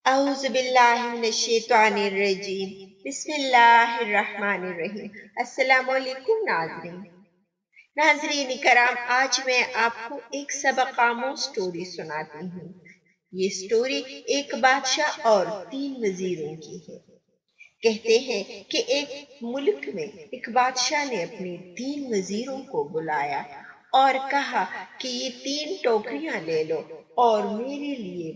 اعوذ باللہ من الشیطان الرجیم بسم اللہ الرحمن الرحیم۔ السلام علیکم ناظرین کرام، آج میں آپ کو ایک سبق آموز سٹوری سناتی ہوں۔ یہ سٹوری ایک بادشاہ اور 3 وزیروں کی ہے۔ کہتے ہیں کہ ایک ملک میں ایک بادشاہ نے اپنے 3 وزیروں کو بلایا اور کہا کہ یہ 3 ٹوکریاں لے لو اور میرے لیے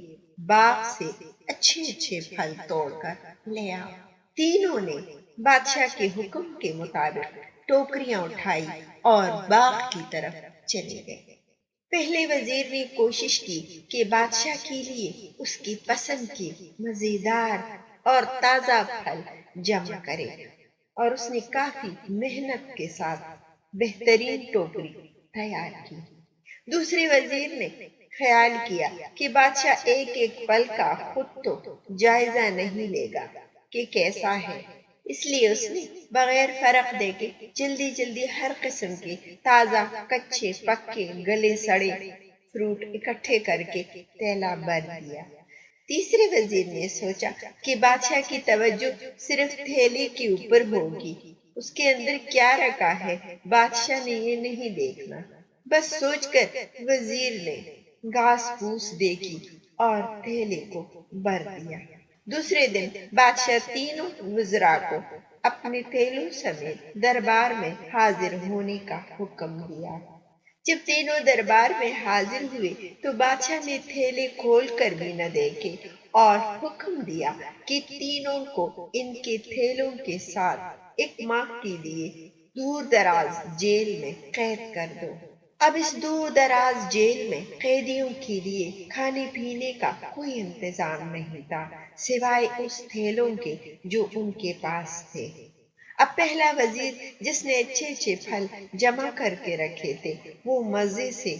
باغ سے اچھے اچھے پھل توڑ کر لے آؤ۔ تینوں نے بادشاہ کے حکم کے مطابق ٹوکریاں اٹھائی اور باغ کی طرف چلے گئے۔ پہلے وزیر نے کوشش کی کہ بادشاہ کے لیے اس کی پسند کی مزیدار اور تازہ پھل جمع کرے، اور اس نے کافی محنت کے ساتھ بہترین ٹوکری تیار کی۔ دوسرے وزیر نے خیال کیا کہ بادشاہ ایک ایک پھل کا خود تو جائزہ نہیں لے گا کہ کیسا ہے، اس لیے اس نے بغیر فرق دیکھے جلدی جلدی ہر قسم کے تازہ، کچے، پکے، گلے سڑے فروٹ اکٹھے کر کے تھیلا بھر دیا۔ تیسرے وزیر نے سوچا کہ بادشاہ کی توجہ صرف تھیلے کے اوپر ہوگی، اس کے اندر کیا رکھا ہے بادشاہ نے یہ نہیں دیکھنا۔ بس سوچ کر وزیر نے گھاس پھوس دیکھی اور تھیلے کو بھر دیا۔ دوسرے دن بادشاہ تینوں وزراء کو اپنے تھیلوں سمیت دربار میں حاضر ہونے کا حکم دیا۔ جب تینوں دربار میں حاضر ہوئے تو بادشاہ نے تھیلے کھول کر بھی نہ دیکھے اور حکم دیا کہ تینوں کو ان کے تھیلوں کے ساتھ 1 ماہ کے لیے دور دراز جیل میں قید کر دو۔ اب اس دور دراز جیل میں قیدیوں کے لیے کھانے پینے کا کوئی انتظام نہیں تھا سوائے اس تھیلوں کے جو ان کے پاس تھے۔ اب پہلا وزیر جس نے اچھے اچھے پھل جمع کر کے رکھے تھے، وہ مزے سے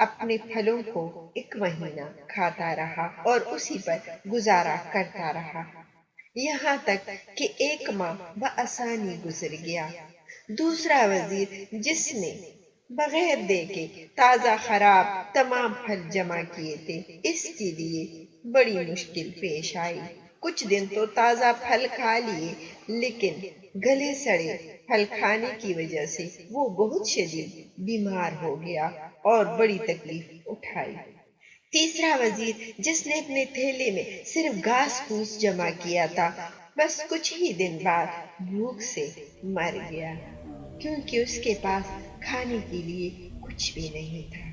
اپنے پھلوں کو 1 مہینہ کھاتا رہا اور اسی پر گزارا کرتا رہا، یہاں تک کہ 1 ماہ بآسانی گزر گیا۔ دوسرا وزیر جس نے بغیر دیکھے تازہ خراب تمام پھل جمع کیے تھے، اس کے لیے بڑی مشکل پیش آئی۔ کچھ دن تو تازہ پھل کھا لیے، لیکن گلے سڑے پھل کھانے کی وجہ سے وہ بہت شدید بیمار ہو گیا اور بڑی تکلیف اٹھائی۔ تیسرا وزیر جس نے اپنے تھیلے میں صرف گھاس پھوس جمع کیا تھا، بس کچھ ہی دن بعد بھوک سے مر گیا، کیونکہ اس کے پاس کھانے کے لیے کچھ بھی نہیں تھا۔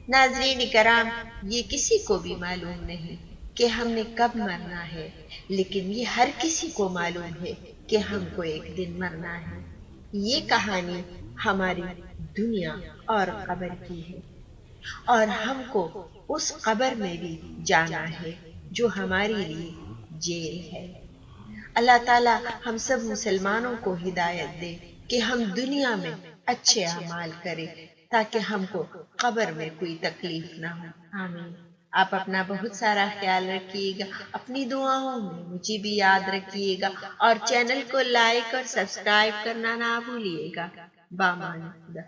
ناظرین کرام، یہ کسی کو بھی معلوم نہیں کہ ہم نے کب مرنا ہے، لیکن یہ ہر کسی کو معلوم ہے کہ ہم کو ایک دن مرنا ہے۔ یہ کہانی ہماری دنیا اور قبر کی ہے، اور ہم کو اس قبر میں بھی جانا ہے جو ہمارے لیے جیل ہے۔ اللہ تعالیٰ ہم سب مسلمانوں کو ہدایت دے کہ ہم دنیا میں اچھے اعمال کریں تاکہ ہم کو قبر میں کوئی تکلیف نہ ہو۔ آمین۔ آپ اپنا بہت سارا خیال رکھیے گا، اپنی دعاؤں میں مجھے بھی یاد رکھیے گا، اور چینل کو لائک اور سبسکرائب کرنا نہ بھولیے گا۔ بامان خدا۔